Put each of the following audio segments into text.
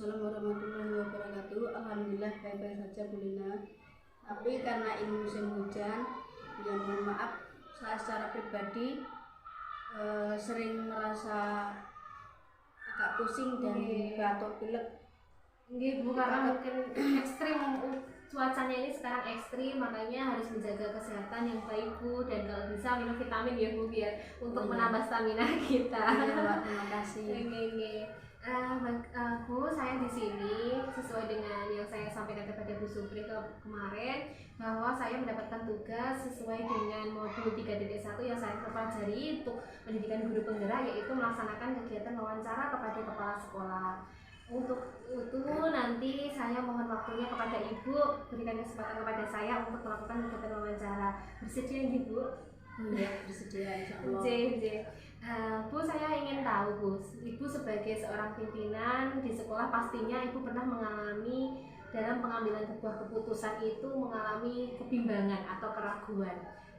Waalaikumsalam warahmatullahi wabarakatuh. Alhamdulillah baik-baik saja Bu Lina. Tapi karena ini musim hujan, ya mohon maaf, saya secara pribadi sering merasa agak pusing dan batuk pilek. Bu, karena mungkin ekstrim cuacanya ini sekarang ekstrim, makanya harus menjaga kesehatan yang baik Bu, dan kalau bisa minum vitamin ya Bu, biar untuk menambah stamina kita. Mbak, terima kasih. Bu, saya di sini sesuai dengan yang saya sampaikan kepada Bu Supri kemarin, bahwa saya mendapatkan tugas sesuai dengan modul 3.1 yang saya pelajari untuk pendidikan guru penggerak, yaitu melaksanakan kegiatan wawancara kepada kepala sekolah. Untuk itu nanti saya mohon waktunya kepada Ibu, berikan kesempatan kepada saya untuk melakukan kegiatan wawancara. Bersedia Ibu? Iya, bersedia insyaallah. Bu, saya ingin tahu Bu, Ibu sebagai seorang pimpinan di sekolah pastinya Ibu pernah mengalami dalam pengambilan sebuah keputusan itu mengalami kebimbangan atau keraguan.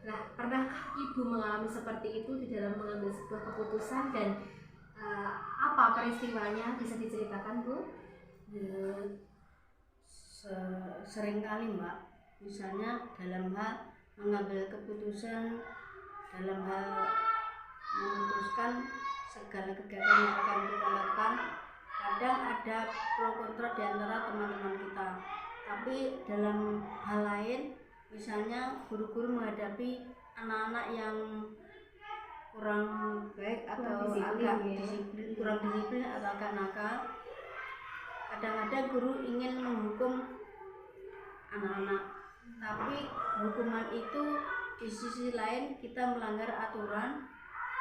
Nah, pernahkah Ibu mengalami seperti itu di dalam mengambil sebuah keputusan, dan apa peristiwanya, bisa diceritakan Bu? Ya, sering kali Mbak, misalnya dalam hal mengambil keputusan, dalam hal memutuskan segala kegiatan yang akan kita lakukan, kadang ada pro kontra di antara teman-teman kita. Tapi dalam hal lain, misalnya guru-guru menghadapi anak-anak yang kurang baik atau agak kurang disiplin atau agak nakal, kadang-kadang guru ingin menghukum anak-anak, tapi hukuman itu di sisi lain kita melanggar aturan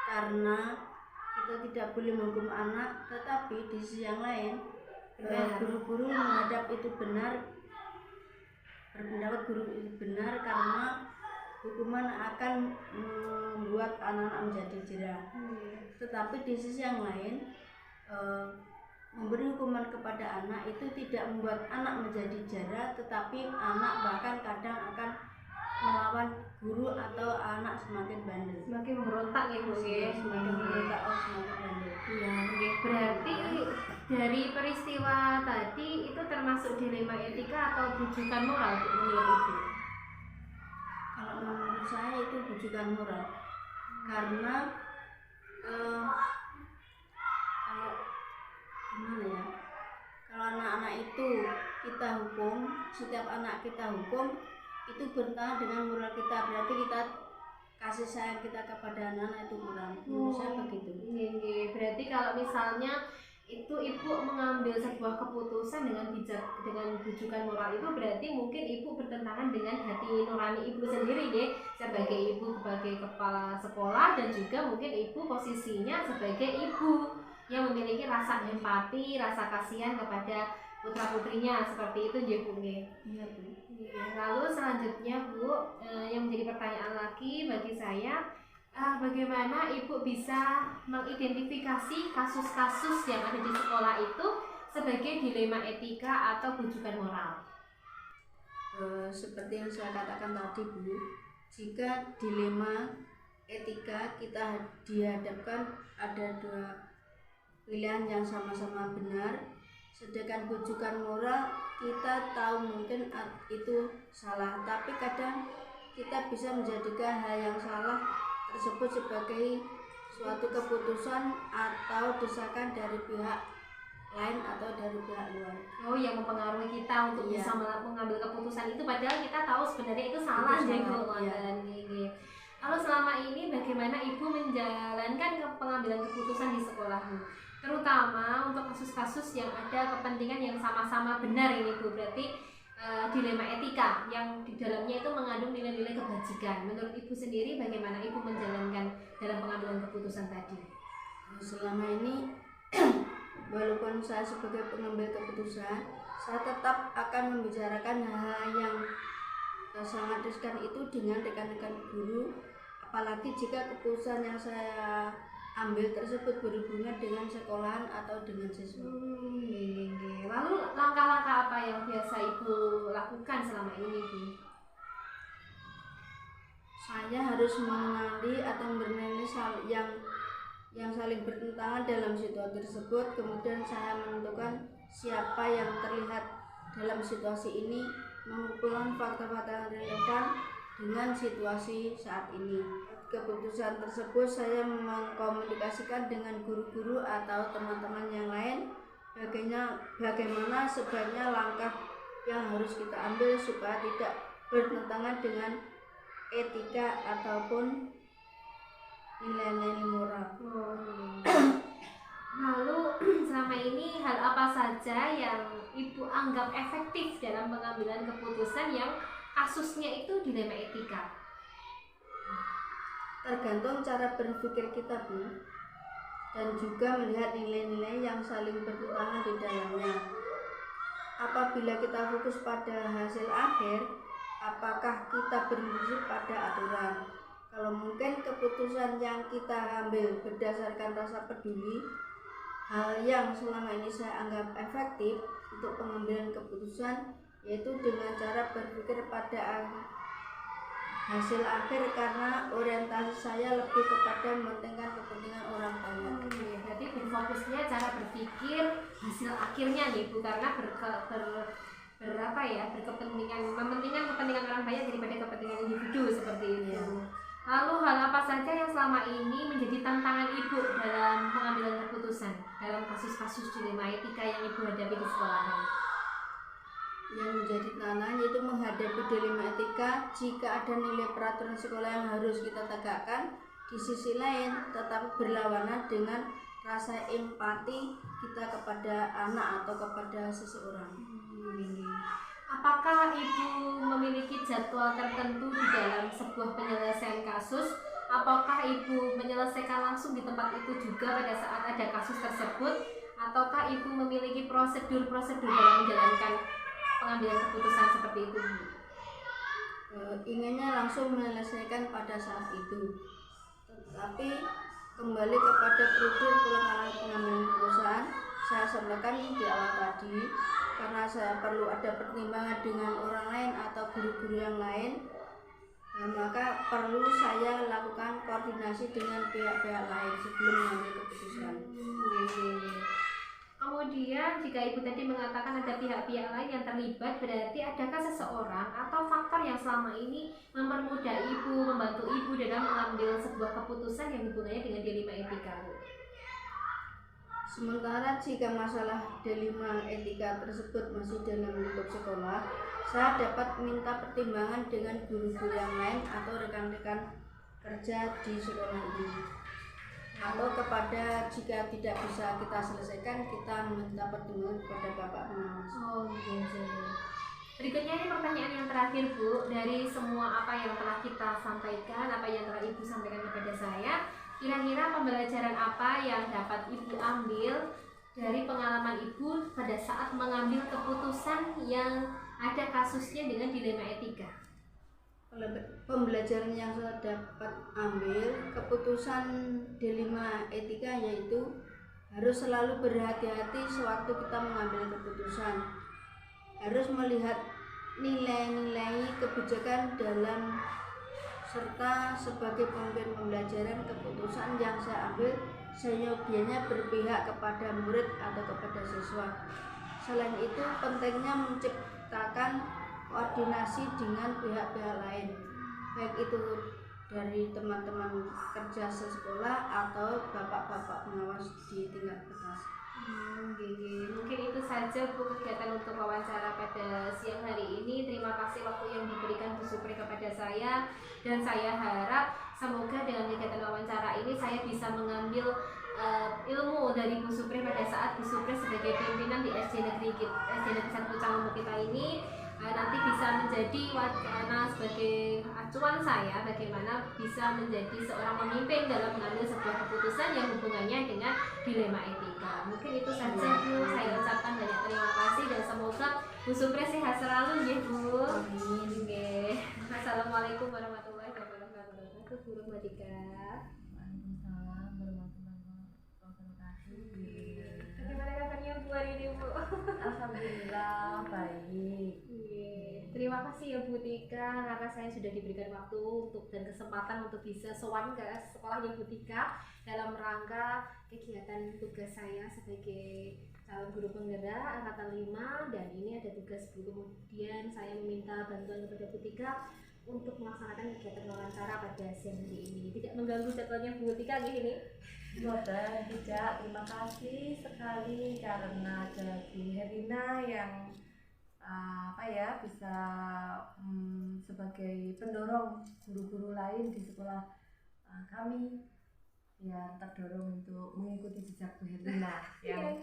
karena kita tidak boleh menghukum anak, tetapi di sisi yang lain guru-guru menghadap itu benar, berpendapat guru itu benar karena hukuman akan membuat anak-anak menjadi jerah. Tetapi di sisi yang lain, memberi hukuman kepada anak itu tidak membuat anak menjadi jerah, tetapi anak bahkan kadang akan melawan guru atau anak semakin bandel, semakin memberontak ya Bu ya, semakin memberontak, semakin bandel. Iya, berarti dari peristiwa tadi itu termasuk dilema etika atau bujukan moral Bu menurut Ibu? Kalau menurut saya itu bujukan moral, karena kalau gimana ya, kalau anak-anak itu kita hukum, setiap anak kita hukum itu bertentangan dengan moral kita, berarti kita kasih sayang kita kepada anak-anak itu kurang. Menurut saya begitu. Berarti kalau misalnya itu Ibu mengambil sebuah keputusan dengan bijak, dengan bujukan moral, itu berarti mungkin Ibu bertentangan dengan hati nurani Ibu sendiri ya, sebagai Ibu, sebagai kepala sekolah, dan juga mungkin Ibu posisinya sebagai ibu yang memiliki rasa empati, rasa kasihan kepada putra putrinya, seperti itu ya Bu. Iya Bu. Lalu selanjutnya Bu, yang menjadi pertanyaan lagi bagi saya, bagaimana Ibu bisa mengidentifikasi kasus-kasus yang ada di sekolah itu sebagai dilema etika atau bujukan moral? Seperti yang saya katakan tadi Bu, jika dilema etika kita dihadapkan ada dua pilihan yang sama-sama benar, sedangkan bujukan moral kita tahu mungkin itu salah, tapi kadang kita bisa menjadikan hal yang salah tersebut sebagai suatu keputusan atau desakan dari pihak lain atau dari pihak luar. Oh, yang mempengaruhi kita untuk bisa mengambil keputusan itu, padahal kita tahu sebenarnya itu salah. Lalu selama ini bagaimana Ibu menjalankan pengambilan keputusan di sekolahmu, terutama untuk kasus-kasus yang ada kepentingan yang sama-sama benar ini Bu, berarti dilema etika yang di dalamnya itu mengandung nilai-nilai kebajikan. Menurut Ibu sendiri bagaimana Ibu menjalankan dalam pengambilan keputusan tadi? Selama ini walaupun saya sebagai pengambil keputusan, saya tetap akan membicarakan hal-hal yang sangat riskan itu dengan rekan-rekan guru, apalagi jika keputusan yang saya ambil tersebut berhubungan dengan sekolahan atau dengan siswa. Lalu langkah-langkah apa yang biasa Ibu lakukan selama ini Bu? Saya harus mengenali atau mengenali yang saling bertentangan dalam situasi tersebut, kemudian saya menentukan siapa yang terlihat dalam situasi ini, mengumpulkan fakta-fakta relevan dengan situasi saat ini. Keputusan tersebut saya mengkomunikasikan dengan guru-guru atau teman-teman yang lain bagaimana sebaiknya langkah yang harus kita ambil supaya tidak bertentangan dengan etika ataupun nilai-nilai moral. Lalu selama ini hal apa saja yang Ibu anggap efektif dalam pengambilan keputusan yang kasusnya itu dilema etika? Tergantung cara berpikir kita, Bu, dan juga melihat nilai-nilai yang saling bertentangan di dalamnya. Apabila kita fokus pada hasil akhir, apakah kita berprinsip pada aturan? Kalau mungkin keputusan yang kita ambil berdasarkan rasa peduli, hal yang selama ini saya anggap efektif untuk pengambilan keputusan yaitu dengan cara berpikir pada hasil akhir, karena orientasi saya lebih kepada mementingkan kepentingan orang banyak. Berarti berfokusnya cara berpikir hasil akhirnya nih Bu, karena berkepentingan mementingkan kepentingan orang banyak daripada kepentingan individu seperti itu. Lalu hal apa saja yang selama ini menjadi tantangan Ibu dalam pengambilan keputusan dalam kasus-kasus dilema etika yang Ibu hadapi di sekolahan? Yang menjadi tantangan yaitu menghadapi dilema etika jika ada nilai peraturan sekolah yang harus kita tegakkan, di sisi lain tetap berlawanan dengan rasa empati kita kepada anak atau kepada seseorang. Apakah Ibu memiliki jadwal tertentu di dalam sebuah penyelesaian kasus? Apakah Ibu menyelesaikan langsung di tempat itu juga pada saat ada kasus tersebut? Ataukah Ibu memiliki prosedur-prosedur dalam menjalankan pengambilan keputusan seperti itu? Inginnya langsung menyelesaikan pada saat itu, tetapi kembali kepada prosedur pelaksanaan pengambilan keputusan saya sampaikan di awal tadi, karena saya perlu ada pertimbangan dengan orang lain atau guru-guru yang lain, maka perlu saya lakukan koordinasi dengan pihak-pihak lain sebelum mengambil keputusan. Kemudian jika Ibu tadi mengatakan ada pihak-pihak lain yang terlibat, berarti adakah seseorang atau faktor yang selama ini mempermudah Ibu, membantu Ibu dalam mengambil sebuah keputusan yang hubungannya dengan dilema etika, Bu? Sementara jika masalah dilema etika tersebut masih dalam lingkup sekolah, saya dapat minta pertimbangan dengan guru-guru yang lain atau rekan-rekan kerja di sekolah ini. Atau kepada jika tidak bisa kita selesaikan, kita meminta pertimbangan kepada Bapak Pengawas. Berikutnya ini pertanyaan yang terakhir, Bu. Dari semua apa yang telah kita sampaikan, apa yang telah Ibu sampaikan kepada saya, kira-kira pembelajaran apa yang dapat Ibu ambil dari pengalaman Ibu pada saat mengambil keputusan yang ada kasusnya dengan dilema etika? Pembelajaran yang saya dapat ambil keputusan dilema etika yaitu harus selalu berhati-hati sewaktu kita mengambil keputusan, harus melihat nilai-nilai kebijakan dalam serta sebagai pemimpin pembelajaran keputusan yang saya ambil seyogianya berpihak kepada murid atau kepada siswa. Selain itu pentingnya menciptakan koordinasi dengan pihak-pihak lain, baik itu dari teman-teman kerja sekolah atau bapak-bapak pengawas di tingkat atas. Mungkin itu saja Bu kegiatan untuk wawancara pada siang hari ini. Terima kasih waktu yang diberikan Bu Supri kepada saya, dan saya harap semoga dengan kegiatan wawancara ini saya bisa mengambil ilmu dari Bu Supri pada saat Bu Supri sebagai pimpinan di SD Negeri 1 Canggu kita ini nanti bisa menjadi wacana sebagai acuan saya bagaimana bisa menjadi seorang pemimpin dalam mengambil sebuah keputusan yang hubungannya dengan dilema etika. Mungkin itu saja Bu, saya ucapkan banyak terima kasih dan semoga Bu Supri sehat selalu ya Bu. Amin. Assalamualaikum warahmatullahi wabarakatuh. Guru Madika. Waalaikumsalam warahmatullahi wabarakatuh. Bagaimana kabarnya Bu hari ini Bu? Alhamdulillah baik. Terima kasih ya Bu Tika, karena saya sudah diberikan waktu dan kesempatan untuk bisa sowan ke sekolahnya Bu Tika dalam rangka kegiatan tugas saya sebagai calon guru penggerak angkatan 5 dan ini ada tugas Bu. Kemudian saya meminta bantuan kepada Bu Tika untuk melaksanakan kegiatan wawancara pada siang hari ini. Tidak mengganggu jadwalnya Bu Tika ini. Boten, tidak. Terima kasih sekali karena ada Bu Herina yang bisa sebagai pendorong guru-guru lain di sekolah kami ya terdorong untuk mengikuti jejak Bu Herina yang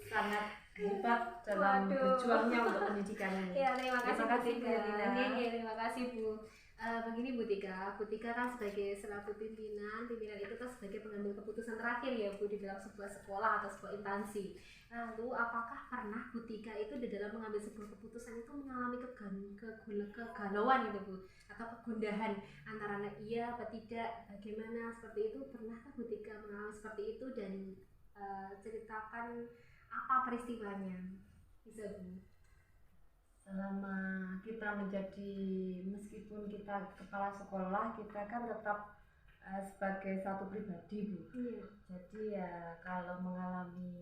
sangat hebat dalam Waduh. berjuangnya untuk pendidikan ini. Ya, terima kasih Terima kasih, Bu Bu Tika. Herina. Terima kasih Bu. Begini Bu Tika kan sebagai selaku pimpinan itu kan sebagai pengambil keputusan terakhir ya Bu di dalam sebuah sekolah atau sebuah instansi. Lalu apakah pernah Bu Tika itu di dalam mengambil sebuah keputusan itu mengalami kegalauan gitu Bu atau kegundahan antara iya apa tidak, bagaimana seperti itu, pernahkah Bu Tika mengalami seperti itu dan ceritakan apa peristiwanya, bisa Bu? Selama kita meskipun kita kepala sekolah, kita kan tetap sebagai satu pribadi Bu. Iya. Jadi ya kalau mengalami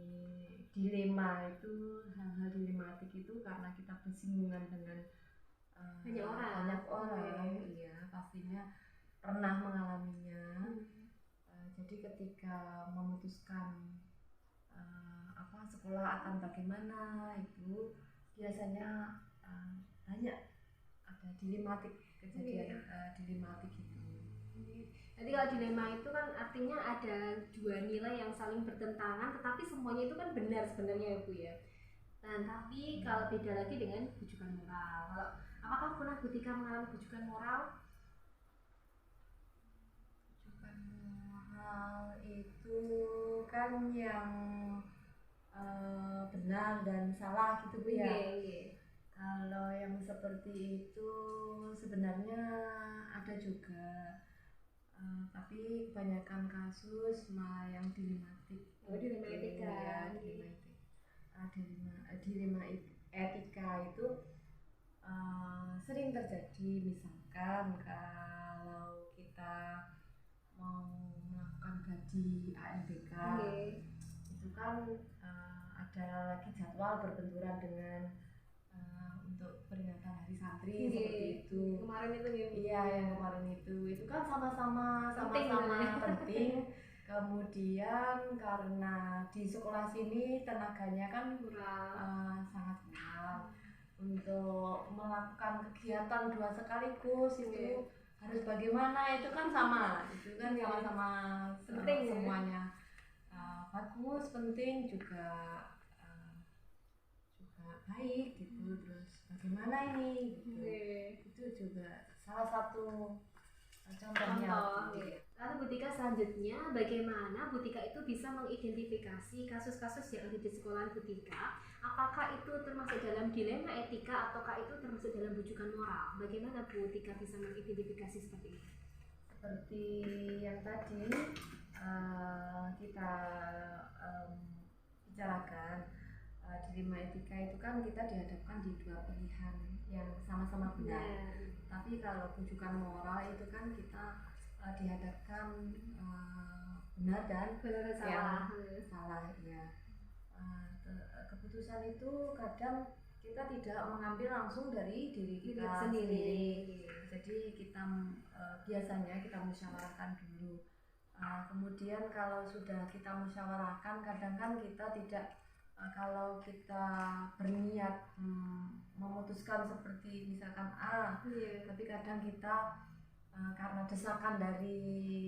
dilema itu, hal-hal dilematik itu karena kita bersinggungan dengan banyak orang, iya pastinya pernah mengalaminya. Jadi ketika memutuskan sekolah akan bagaimana itu biasanya banyak ada dilematik kejadian dilematik itu. Jadi kalau dilema itu kan artinya ada dua nilai yang saling bertentangan, tetapi semuanya itu kan benar sebenarnya ya Bu ya. Dan tapi kalau beda lagi dengan bujukan moral. Kalau apakah pernah Bu Tika mengalami bujukan moral? Bujukan moral itu kan yang benar dan salah gitu Bu ya. Kalau yang seperti itu sebenarnya ada juga, tapi kebanyakan kasus malah yang dilematik. Dilematik kan. Dilema etika itu sering terjadi. Misalkan kalau kita mau melakukan gaji ANBK, itu kan ada lagi jadwal berbenturan dengan untuk peringatan hari santri seperti itu. Kemarin itu ya. Iya, yang kemarin itu kan sama-sama penting. Kemudian karena di sekolah sini tenaganya kan sangat kurang untuk melakukan kegiatan dua sekaligus itu harus bagaimana, itu kan sama, itu kan sama-sama penting, semuanya bagus, penting juga baik gitu. Terus bagaimana ini gitu. Itu juga salah satu contohnya. Lalu Bu Tika selanjutnya, bagaimana Bu Tika itu bisa mengidentifikasi kasus-kasus yang ada di sekolah Bu Tika? Apakah itu termasuk dalam dilema etika ataukah itu termasuk dalam bujukan moral? Bagaimana Bu Tika bisa mengidentifikasi seperti itu? Seperti yang tadi kita bicarakan, dilema etika itu kan kita dihadapkan di dua pilihan yang sama-sama benar. Tapi kalau bujukan moral itu kan kita dihadapkan benar dan salah ya. Keputusan itu kadang kita tidak mengambil langsung dari diri kita sendiri. Jadi kita biasanya kita musyawarahkan dulu. Kemudian kalau sudah kita musyawarahkan, kadang kan kita tidak kalau kita berniat memutuskan seperti misalkan A, tapi kadang kita karena desakan dari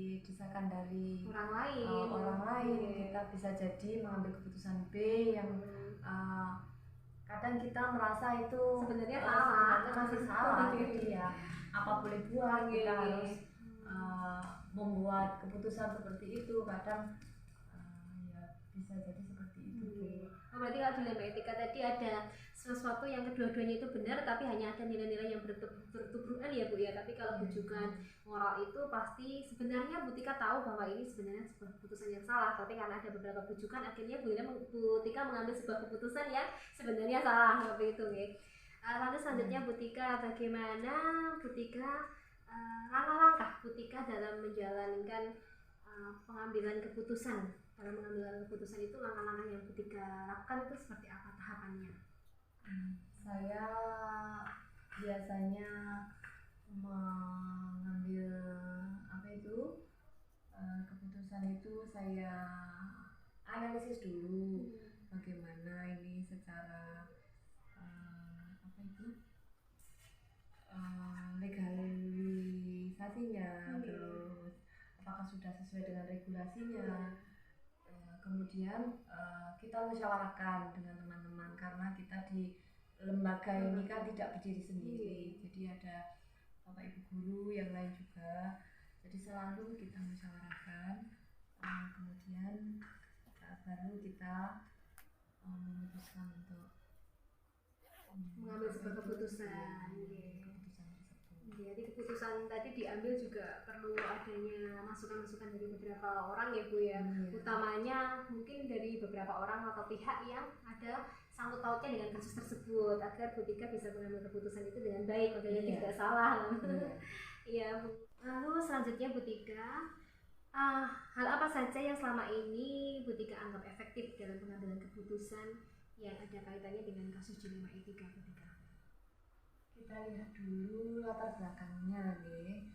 orang lain kita bisa jadi mengambil keputusan B yang kadang kita merasa itu sebenarnya masih salah. Jadi ya apa boleh buat, kita harus membuat keputusan seperti itu. Kadang ya bisa jadi seperti itu. Berarti kalau dilema etika tadi ada sesuatu yang kedua-duanya itu benar, tapi hanya ada nilai-nilai yang bertuburan ya Bu ya. Tapi kalau bujukan moral itu pasti sebenarnya Bu Tika tahu bahwa ini sebenarnya sebuah keputusan yang salah, tapi karena ada beberapa bujukan akhirnya Bu Tika mengambil sebuah keputusan yang sebenarnya salah seperti itu ya. Lalu selanjutnya Bu Tika, bagaimana Bu Tika langkah-langkah Bu Tika dalam menjalankan pengambilan keputusan dalam mengambil keputusan itu langkah-langkah yang Butika lakukan itu seperti apa tahapannya? Saya biasanya mengambil keputusan itu saya analisis dulu bagaimana ini secara legalisasinya, terus apakah sudah sesuai dengan regulasinya. Kemudian kita musyawarahkan dengan teman-teman karena kita di lembaga ini kan tidak berdiri sendiri, jadi ada bapak ibu guru yang lain juga, jadi selalu kita musyawarahkan, kemudian baru kita memutuskan untuk mengambil sebuah keputusan. Jadi keputusan tadi diambil juga perlu adanya masukan-masukan dari beberapa orang ya Bu ya. Utamanya mungkin dari beberapa orang atau pihak yang ada sangkut pautnya dengan kasus tersebut agar Butika bisa mengambil keputusan itu dengan baik agar tidak salah. Iya Bu. Lalu selanjutnya Butika, hal apa saja yang selama ini Butika anggap efektif dalam pengambilan keputusan yang ada kaitannya dengan kasus dilema etika Butika? Kita lihat dulu latar belakangnya nih.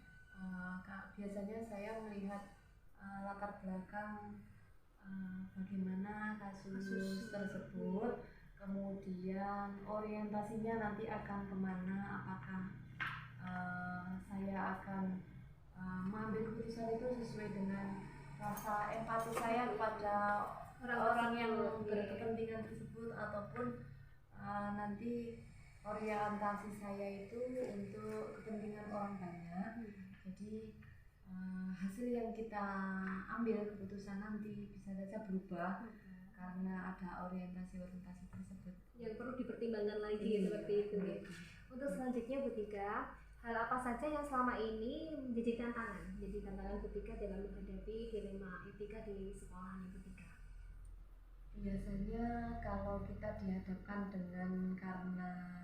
Biasanya saya melihat latar belakang bagaimana kasus tersebut, kemudian orientasinya nanti akan kemana, apakah saya akan mengambil keputusan itu sesuai dengan rasa empati saya kepada orang yang berkepentingan tersebut, ataupun nanti orientasi saya itu untuk kepentingan orang banyak. Jadi hasil yang kita ambil keputusan nanti bisa saja berubah karena ada orientasi tersebut yang perlu dipertimbangkan lagi seperti itu. Untuk selanjutnya Butika, hal apa saja yang selama ini menjadi tantangan Butika dalam menghadapi dilema etika di sekolahan Butika? Biasanya kalau kita dihadapkan dengan karena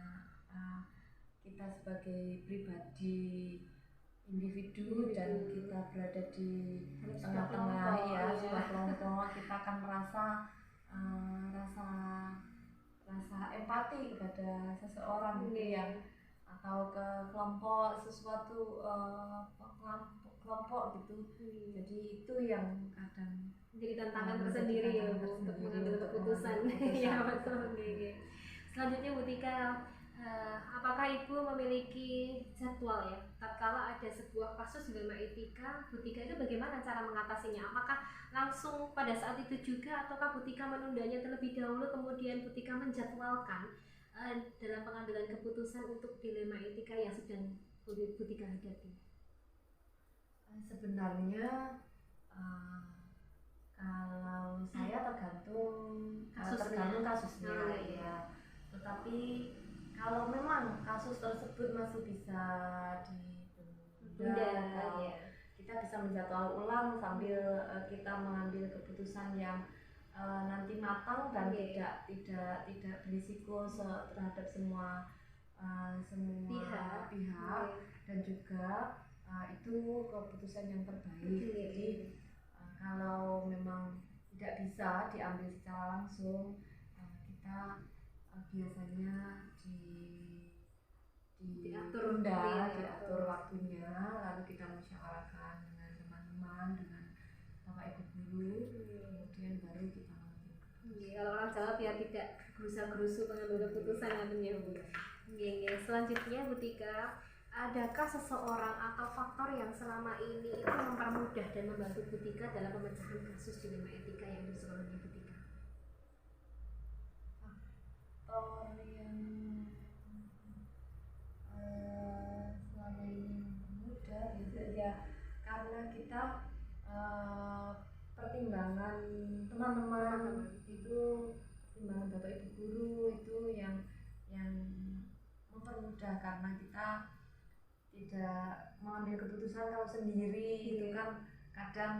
kita sebagai pribadi individu dan kita berada di tengah-tengah sebuah kelompok, kita akan merasa rasa empati kepada seseorang yang atau ke kelompok sesuatu kelompok gitu. Jadi itu yang kadang jadi tantangan tersendiri ya Bu untuk mengambil keputusan. Ya betul. Selanjutnya Butika, apakah Ibu memiliki jadwal ya tatkala ada sebuah kasus dilema etika, Butika itu bagaimana cara mengatasinya? Apakah langsung pada saat itu juga ataukah Butika menundanya terlebih dahulu kemudian Butika menjadwalkan dalam pengambilan keputusan untuk dilema etika yang sedang Butika hadapi? Sebenarnya kalau saya tergantung kasusnya ya. Tetapi kalau memang kasus tersebut masih bisa ditunda, kita bisa menjadwal ulang sambil kita mengambil keputusan yang nanti matang dan tidak berisiko terhadap semua pihak dan juga itu keputusan yang terbaik. Jadi kalau memang tidak bisa diambil secara langsung, kita biasanya diatur waktunya, lalu kita musyawarahkan dengan teman-teman, dengan bapak ibu guru, kemudian baru kita mengambil keputusan. Kalau orang Jawa biar tidak gerusa-gerusu mengambil keputusan nantinya Bu. Selanjutnya Butika, adakah seseorang atau faktor yang selama ini itu mempermudah dan membantu Butika dalam pemecahan kasus dilema etika yang disekolahnya Butika? Faktor yang selama ini mudah ya karena kita pertimbangan teman-teman itu, pertimbangan bapak ibu guru itu yang mempermudah, karena kita tidak mengambil keputusan kalau sendiri. Itu kan kadang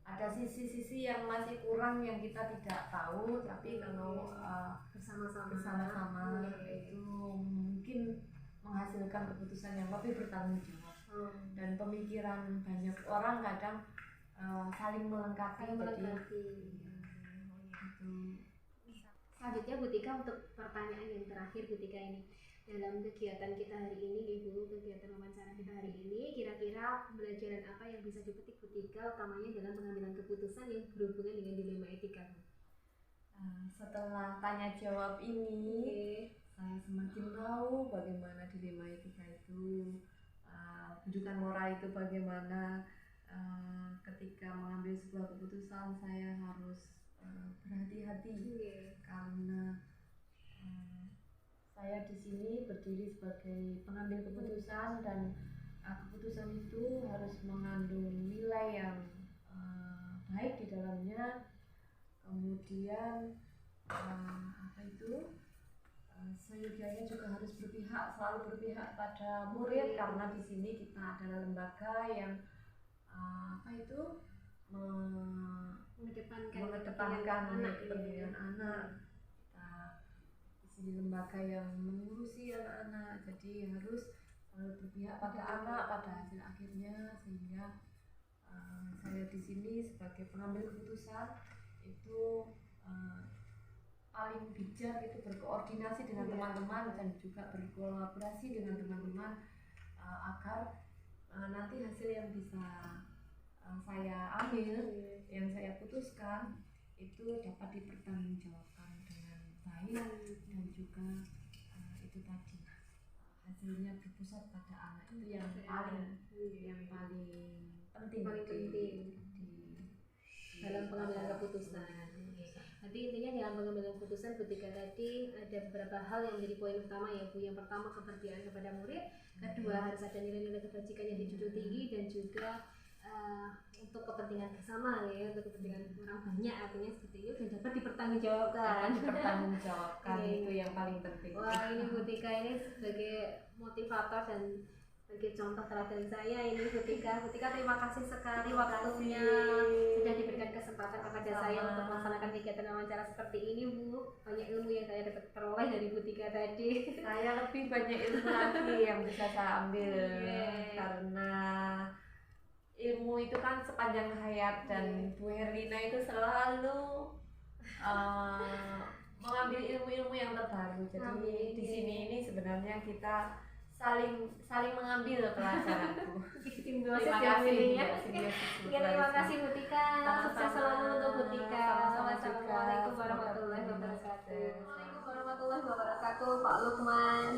ada sisi-sisi yang masih kurang yang kita tidak tahu, tapi kalau bersama-sama itu mungkin menghasilkan keputusan yang lebih bertanggung jawab. Dan pemikiran banyak orang kadang saling melengkapi. Saling melengkapi. Gitu. Selanjutnya Bu Tika, untuk pertanyaan yang terakhir Bu Tika ini, dalam kegiatan kita hari ini Ibu, kegiatan wawancara kita hari ini, kira-kira pembelajaran apa yang bisa dipetik Bu Tika utamanya dalam pengambilan keputusan yang berhubungan dengan dilema etika Bu? Setelah tanya jawab ini, saya semakin tahu bagaimana dilema etika itu, rujukan moral itu bagaimana. Ketika mengambil sebuah keputusan saya harus berhati-hati karena saya di sini berdiri sebagai pengambil keputusan dan keputusan itu harus mengandung nilai yang baik di dalamnya. Kemudian seyogyanya juga harus selalu berpihak pada murid, karena di sini kita adalah lembaga yang mengedepankan pendidikan anak. Kita di sini lembaga yang mengurusi anak-anak, jadi harus selalu berpihak pada anak pada hasil akhirnya, sehingga saya di sini sebagai pengambil keputusan itu paling bijak itu berkoordinasi dengan teman-teman dan juga berkolaborasi dengan teman-teman agar nanti hasil yang bisa saya ambil, yang saya putuskan itu dapat dipertanggungjawabkan dengan baik dan juga itu tadi hasilnya berpusat pada anak, itu yang paling penting dalam pengambilan keputusan. Nanti intinya dalam pengambilan keputusan ketika tadi ada beberapa hal yang menjadi poin utama ya Bu. Yang pertama, kepercayaan kepada murid, kedua harus ada nilai-nilai kebajikan yang dijunjung tinggi, dan juga untuk kepentingan bersama ya, untuk kepentingan orang banyak, artinya seperti itu, dan dapat dipertanggungjawabkan. Itu yang paling penting. Wah, ini Bu Tika ini sebagai motivator dan sebagai contoh teladan saya ini Bu Tika. Bu Tika, terima kasih sekali waktunya sudah diberikan kesempatan kepada saya untuk melaksanakan kegiatan wawancara seperti ini Bu. Banyak ilmu yang saya dapat peroleh dari Bu Tika tadi. Saya lebih banyak ilmu lagi yang bisa saya ambil karena ilmu itu kan sepanjang hayat, dan Bu Herlina itu selalu mengambil ilmu-ilmu yang terbaru. Jadi di sini ini sebenarnya kita saling mengambil pelajaran Bu. Terima kasih Bu Tika. Sukses selalu untuk Bu Tika. Assalamualaikum warahmatullahi wabarakatuh. Waalaikumsalam warahmatullahi wabarakatuh. Pak Lukman.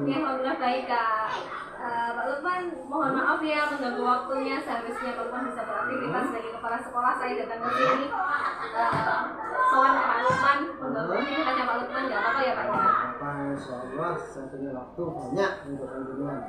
Ya, alhamdulillah baik Kak. Pak Lukman, mohon maaf ya mengganggu waktunya. Seharusnya Pak Lukman bisa beraktivitas sebagai kepala sekolah. Saya datang ke sini soal Pak Lukman, mengganggu tanya Pak Lukman, nggak apa-apa ya Pak? Apa, insya Allah saya punya waktu banyak untuk panjenengan.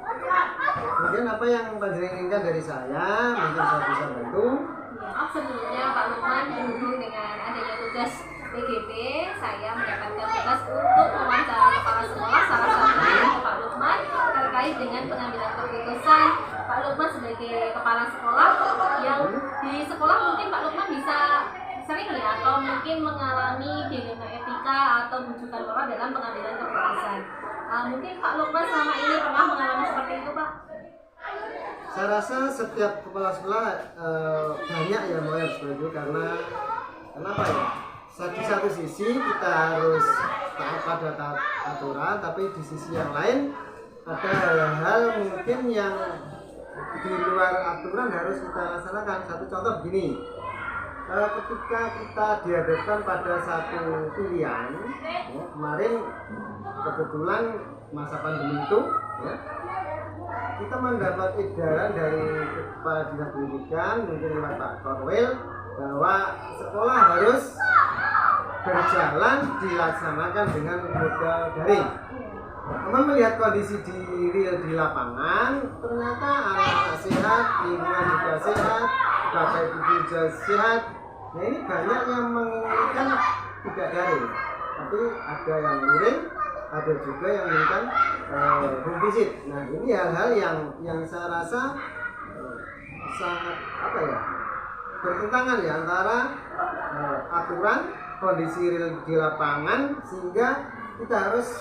Kemudian apa yang panjenengan inginkan dari saya, mungkin saya bisa bantu. Ya, sebelumnya Pak Lukman berhubung dengan adanya tugas PGP, saya mendapatkan tugas untuk mewawancarai kepala sekolah, salah satunya Pak Lukman, terkait dengan pengambilan keputusan. Pak Lukman sebagai kepala sekolah yang di sekolah mungkin Pak Lukman bisa sering ya, atau mungkin mengalami dilema etika atau rujukan moral dalam pengambilan keputusan. Mungkin Pak Lukman selama ini pernah mengalami seperti itu Pak? Saya rasa setiap kepala sekolah banyak ya mau yang seperti itu, karena kenapa ya? Di satu sisi kita harus taat pada aturan, tapi di sisi yang lain ada hal-hal mungkin yang di luar aturan harus kita laksanakan. Satu contoh begini, ketika kita dihadapkan pada satu pilihan, ya, kemarin kebetulan masa pandemi itu, ya, kita mendapat edaran dari kepala dinas pendidikan, mungkin lewat Pak Korwil, bahwa sekolah harus berjalan dilaksanakan dengan modal daring. Teman melihat kondisi di lapangan, ternyata anak-anak sehat, lingkungan juga sehat, bapak ibu juga sehat. Nah, ini banyak yang menginginkan tidak daring, tapi ada yang luring, ada juga yang menginginkan home visit. Nah, ini hal-hal yang saya rasa sangat bertentangan ya antara aturan, kondisi real di lapangan, sehingga kita harus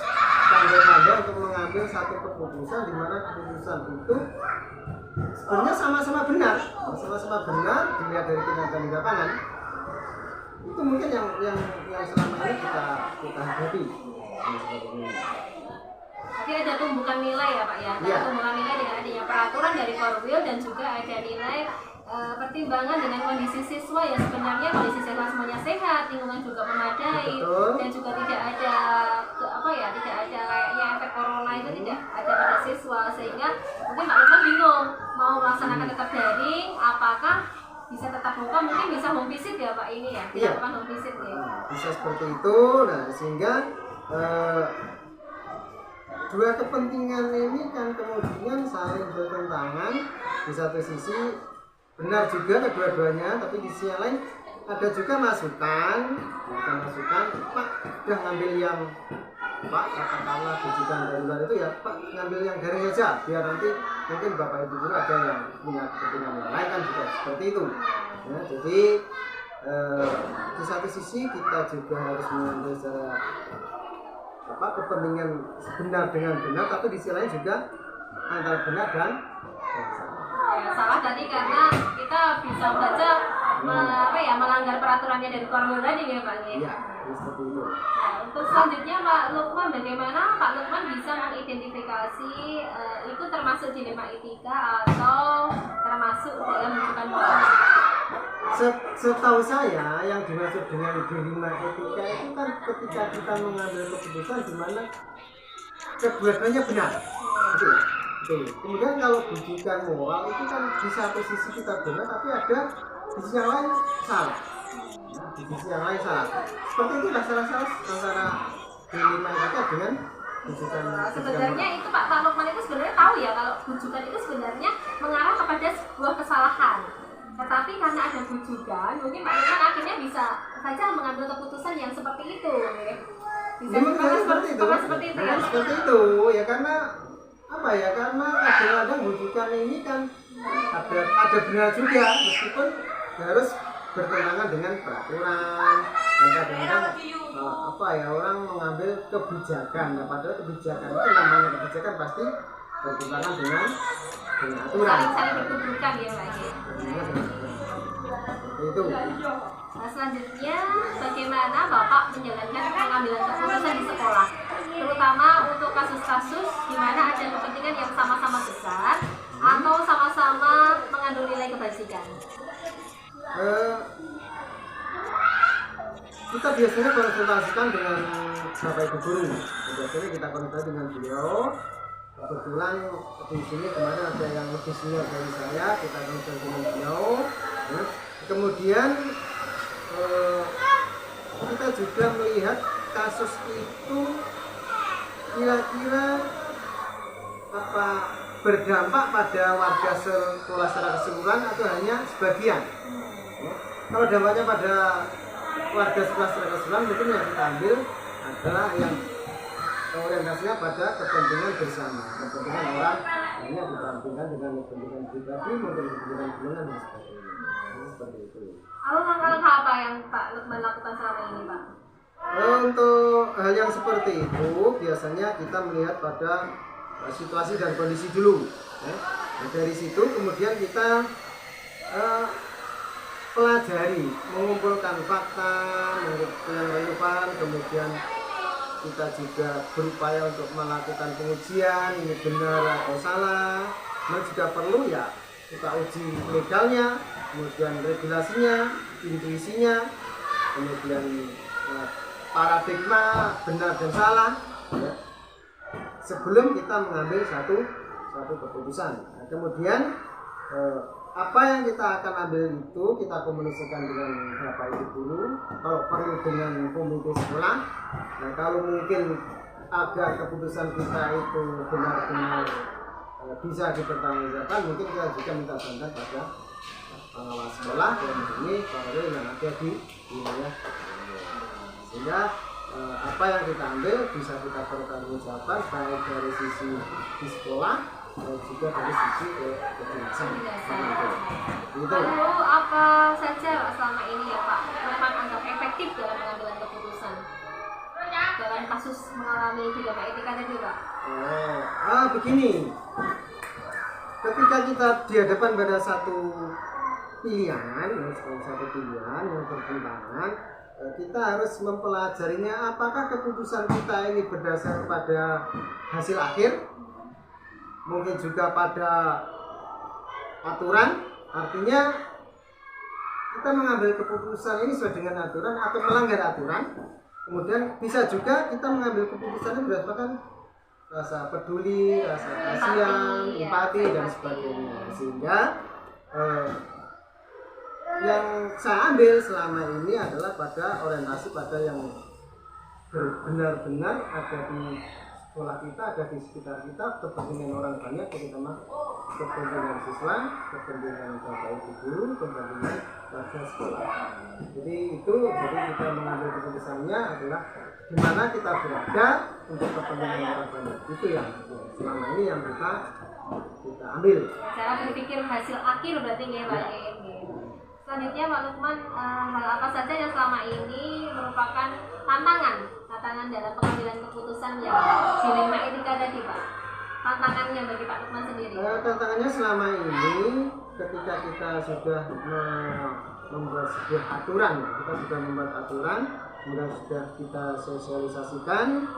pandai-pandai untuk mengambil satu keputusan di mana keputusan itu sebenarnya sama-sama benar dilihat dari kenyataan di lapangan. Itu mungkin yang selama ini kita hadapi. Jadi ada tumbukan nilai ya Pak ya, Iya. tumbukan nilai dengan adanya peraturan dari Korwil dan juga ada nilai pertimbangan dengan kondisi siswa yang sebenarnya kondisi siswa semuanya sehat, lingkungan juga memadai, Betul. dan juga tidak ada tidak ada kayaknya efek corona itu tidak ada pada siswa, sehingga mungkin Pak Lukman bingung mau melaksanakan tetap daring, apakah bisa tetap muka, mungkin bisa home visit ya Pak ini ya, Iya. dilakukan home visit ya. Bisa seperti itu. Nah, sehingga dua kepentingan ini kan kemudian saling bertentangan. Di satu sisi benar juga kedua-duanya, tapi di sisi yang lain ada juga masukan, Pak udah ngambil yang Pak katakanlah rujukan dari luar itu ya Pak ngambil yang garing aja biar nanti mungkin Bapak Ibu guru ada yang punya kepentingan yang lain kan juga seperti itu ya. Jadi di satu sisi kita juga harus mengambil secara kepentingan benar dengan benar, tapi di sisi lain juga antara benar dan Ya, salah tadi karena kita bisa baca melanggar peraturannya dari Korwil tadi ya Pak ya. iya seperti itu. Nah, untuk selanjutnya Pak Lukman, bagaimana Pak Lukman bisa mengidentifikasi itu termasuk dilema etika atau termasuk dalam rujukan moral? Setahu saya yang dimaksud dengan dilema etika itu kan ketika kita mengambil keputusan di mana kedua-duanya benar. Betul. Kemudian kalau rujukan moral itu kan di satu sisi kita benar tapi ada di sisi yang lain salah. Nah, di sisi yang lain salah. Seperti itu salah antara dilema etika dengan rujukan. Sebenarnya itu Pak Lukman itu sebenarnya tahu ya kalau rujukan itu sebenarnya mengarah kepada sebuah kesalahan. Tetapi karena ada rujukan, mungkin Pak Lukman akhirnya bisa saja mengambil keputusan yang seperti itu. Bisa seperti itu ya. Seperti itu ya karena karena kadang-kadang rujukan ini kan ada benar juga meskipun harus bertentangan dengan peraturan dan kadang-kadang orang mengambil kebijakan. Nah, padahal kebijakan itu namanya kebijakan pasti bertentangan dengan aturan. Saling bertuburkan ya Pak. Itu. Nah, selanjutnya bagaimana Bapak menjalankan pengambilan keputusan di sekolah, terutama untuk kasus-kasus di mana ada kepentingan yang sama-sama besar atau sama-sama mengandung nilai kebajikan. Kita biasanya konsultasikan dengan Bapak Ibu guru. Biasanya kita konsultasi dengan beliau. Kebetulan di sini kemarin ada yang lebih senior dari saya, kita konsultasi dengan beliau. Kemudian kita juga melihat kasus itu kira-kira berdampak pada warga sekolah secara keseluruhan atau hanya sebagian. Kalau dampaknya pada warga sekolah secara keseluruhan mungkin yang kita ambil adalah yang orientasinya pada kepentingan bersama, kepentingan orang hanya dibandingkan dengan kepentingan pribadi, mungkin kepentingan bulanan dan sebagainya. Seperti itu. Lalu langkah-langkah apa yang Pak Lukman lakukan selama ini Pak? Untuk hal yang seperti itu biasanya kita melihat pada situasi dan kondisi dulu. Nah, dari situ kemudian kita pelajari, mengumpulkan fakta, mengumpulkan relevan, kemudian kita juga berupaya untuk melakukan pengujian ini benar atau salah. Nah, jika perlu ya kita uji legalnya, kemudian regulasinya, intuisinya, kemudian paradigma benar dan salah ya, sebelum kita mengambil satu keputusan. Nah, kemudian apa yang kita akan ambil itu kita komunikasikan dengan Bapak Ibu guru, kalau perlu dengan komite sekolah. Nah, kalau mungkin agar keputusan kita itu benar-benar bisa dipertanggungjawabkan, mungkin kita juga minta bantuan pada pengawas sekolah dan ini Korwil yang ada di wilayah, sehingga apa yang kita ambil bisa kita pertanggungjawabkan baik dari sisi di sekolah dan juga dari sisi kedinasan. Lalu apa saja Pak selama ini ya Pak Lukman anggap efektif dalam pengambilan keputusan dalam yang kasus mengalami dilema etika tadi Pak? Begini, ketika kita dihadapkan pada satu pilihan yang bertentangan, kita harus mempelajarinya apakah keputusan kita ini berdasar pada hasil akhir, mungkin juga pada aturan, artinya kita mengambil keputusan ini sesuai dengan aturan atau melanggar aturan. Kemudian bisa juga kita mengambil keputusan ini berdasarkan rasa peduli, rasa kasihan, empati dan sebagainya. Sehingga yang saya ambil selama ini adalah pada orientasi pada yang benar-benar ada di sekolah kita, ada di sekitar kita, kepentingan orang banyak, terutama kepentingan siswa, kepentingan bapak ibu guru, kepentingan warga sekolah. Jadi kita mengambil keputusannya adalah di mana kita berada untuk kepentingan orang banyak. Itu yang selama ini yang kita ambil. Cara berpikir hasil akhir berarti ya Pak. Selanjutnya Pak Lukman, hal apa saja yang selama ini merupakan tantangan dalam pengambilan keputusan yang dilema etika tadi Pak? Tantangannya bagi Pak Lukman sendiri? Tantangannya selama ini ketika kita sudah membuat sebuah aturan, kemudian sudah kita sosialisasikan,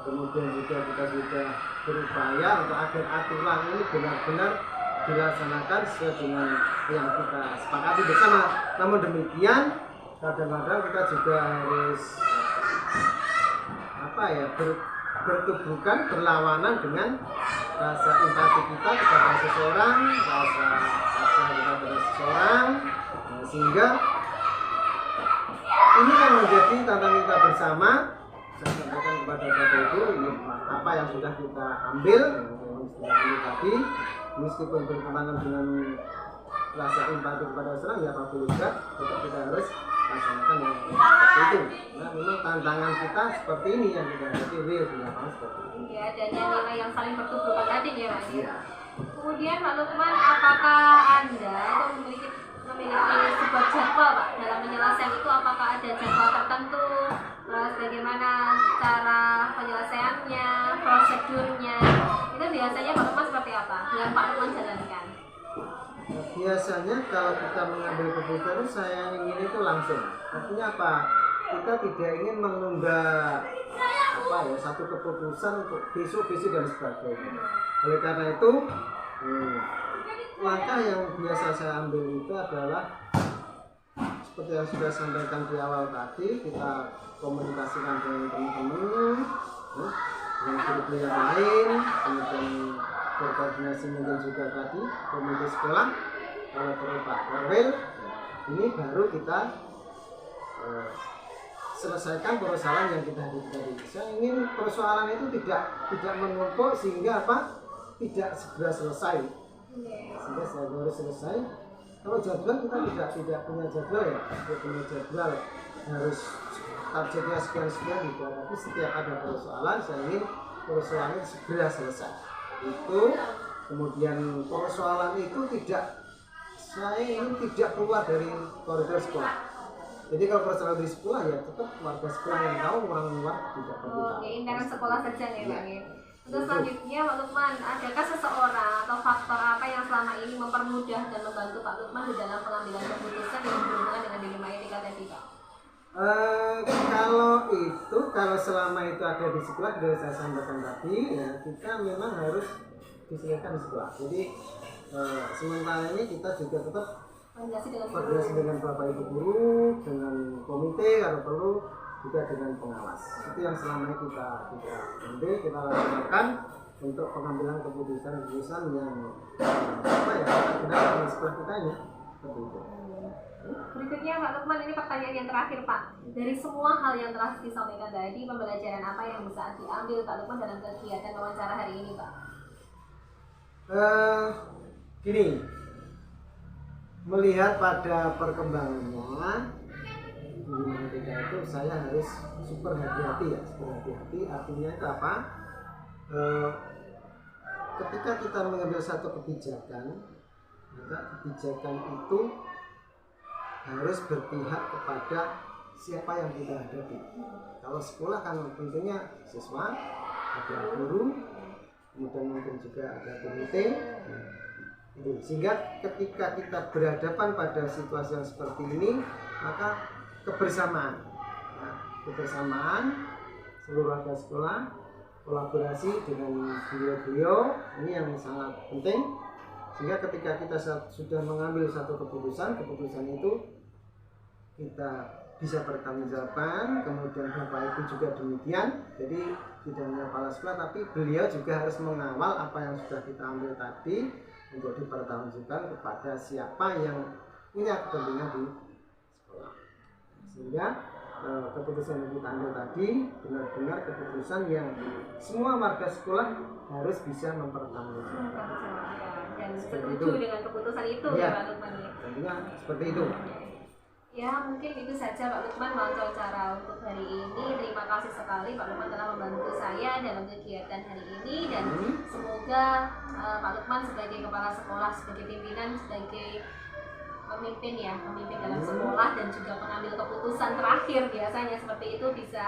kemudian juga kita sudah berupaya untuk agar aturan ini benar-benar dilaksanakan sesuai dengan yang kita sepakati bersama. Namun demikian, kadang-kadang kita juga harus bertubuhkan berlawanan dengan rasa empati kita kepada seseorang, rasa kita kepada seseorang, sehingga ini yang menjadi tantangan kita bersama. Saya sampaikan kepada Bapak Ibu, ini apa yang sudah kita ambil ini tadi, meskipun bertentangan dengan rasa empati kepada seseorang, ya apa boleh juga, tetap kita harus laksanakan yang seperti itu. Nah, memang tantangan kita seperti ini yang kita hadapi real di lapangan seperti ini. Ya, adanya nilai yang saling bertubuhkan tadi ya Pak. Ya. Kemudian Pak Lukman, apakah Anda itu memiliki sebuah jadwal Pak dalam penyelesaian itu? Apakah ada jadwal tertentu? Terus bagaimana cara penyelesaiannya, prosedurnya? Itu biasanya Pak Lukman seperti apa yang Pak Lukman jalankan? Biasanya kalau kita mengambil keputusan, saya ingin itu langsung. Artinya apa? Kita tidak ingin menunda satu keputusan untuk besok dan sebagainya. Oleh karena itu, langkah yang biasa saya ambil itu adalah seperti yang sudah sampaikan di awal tadi, kita komunikasikan dengan teman-teman, dengan guru yang lain, kemudian berkoordinasi mungkin juga tadi komite sekolah, kalau perlu Pak Korwil, ini baru kita selesaikan persoalan yang kita hadapi tadi. Saya ingin persoalan itu tidak menumpuk sehingga tidak segera selesai. Sehingga saya baru selesai. Kalau jadwal kita tidak punya jadwal ya, tidak punya jadwal harus targetnya sekian gitu. Tapi setiap ada persoalan, saya ingin persoalan itu segera selesai. Itu kemudian persoalan itu saya ingin tidak keluar dari koridor sekolah. Jadi kalau persoalan di sekolah ya tetap warga sekolah yang tahu, orang luar tidak perlu tahu. Oke, internal sekolah saja ya Pak. Terus selanjutnya Pak Lukman, adakah seseorang atau faktor apa yang selama ini mempermudah dan membantu Pak Lukman di dalam pengambilan keputusan yang berhubungan dengan dilema etika tadi Pak? Kalau selama itu ada di sekolah, sudah saya sampaikan tadi, ya kita memang harus diselesaikan di sekolah. Jadi sementara ini kita juga tetap koordinasi dengan bapak ibu guru, dengan komite kalau perlu, juga dengan pengawas. Itu yang selama ini kita laksanakan untuk pengambilan keputusan yang benar dengan sekolah kita ini. Seperti itu. Berikutnya Pak Lukman, ini pertanyaan yang terakhir Pak. Dari semua hal yang telah disampaikan tadi, pembelajaran apa yang bisa diambil Pak Lukman dalam kegiatan wawancara hari ini Pak? Gini, melihat pada perkembangannya ketika itu saya harus super hati-hati. Artinya itu apa? Ketika kita mengambil satu kebijakan, maka kebijakan itu harus berpihak kepada siapa yang kita hadapi. Kalau sekolah kan tentunya siswa, ada guru, kemudian mungkin juga ada komite. Sehingga ketika kita berhadapan pada situasi yang seperti ini, maka kebersamaan seluruh warga sekolah, kolaborasi dengan beliau-beliau ini yang sangat penting. Sehingga ketika kita sudah mengambil satu keputusan itu kita bisa bertanggungjawab. Kemudian Bapak Ibu juga demikian. Jadi tidak hanya kepala sekolah, tapi beliau juga harus mengawal apa yang sudah kita ambil tadi untuk dipertanggungjawabkan kepada siapa yang punya kepentingan di sekolah. Sehingga keputusan yang kita ambil tadi benar-benar keputusan yang semua warga sekolah harus bisa mempertanggungjawabkan. Dan Seperti setuju itu. dengan keputusan itu Ya. ya Pak Lukman ya. Tentunya seperti itu. Ya mungkin itu saja Pak Lukman wawancara untuk hari ini. Terima kasih sekali Pak Lukman telah membantu saya dalam kegiatan hari ini, dan semoga Pak Lukman sebagai kepala sekolah, sebagai pimpinan, sebagai pemimpin dalam sekolah dan juga pengambil keputusan terakhir biasanya seperti itu bisa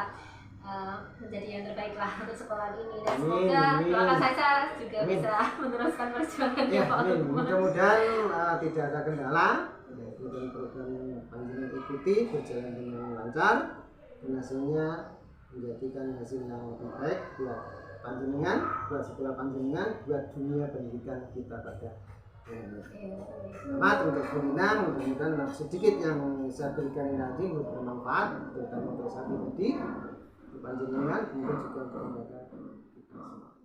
menjadi yang terbaik lah untuk sekolah ini, dan semoga doakan saya juga bisa meneruskan perjuangannya Ya, Pak Lukman. mudah-mudahan tidak ada kendala. Kemudian program panjenengan ikuti berjalan dengan lancar, dan hasilnya menjadikan hasil yang lebih baik buat panjenengan, buat sekolah panjenengan, buat dunia pendidikan kita pada selamat untuk pembinaan. Mudah-mudahan sedikit yang saya berikan ini tadi bermanfaat, terutama untuk saya pribadi, untuk panjenengan, kemudian juga untuk lembaga kita semua.